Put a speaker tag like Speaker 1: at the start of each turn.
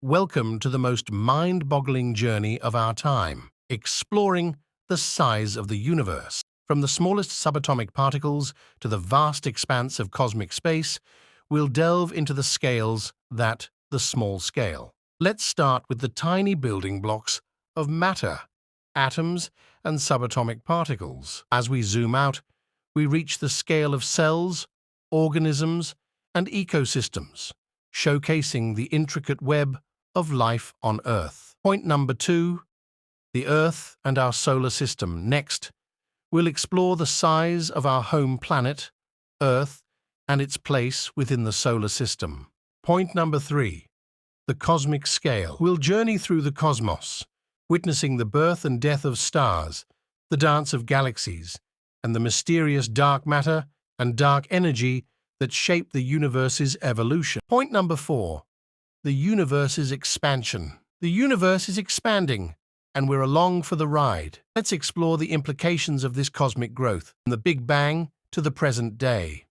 Speaker 1: Welcome to the most mind-boggling journey of our time, exploring the size of the universe. From the smallest subatomic particles to the vast expanse of cosmic space, we'll delve into the scales that the small scale. Let's start with the tiny building blocks of matter, atoms and subatomic particles. As we zoom out, we reach the scale of cells, organisms, and ecosystems, showcasing the intricate web of life on Earth. Point number 2, the Earth and our solar system. Next, we'll explore the size of our home planet, Earth, and its place within the solar system. Point number 3, the cosmic scale. We'll journey through the cosmos, witnessing the birth and death of stars, the dance of galaxies, and the mysterious dark matter and dark energy that shape the universe's evolution. Point number 4, the universe's expansion. The universe is expanding, and we're along for the ride. Let's explore the implications of this cosmic growth, from the Big Bang to the present day.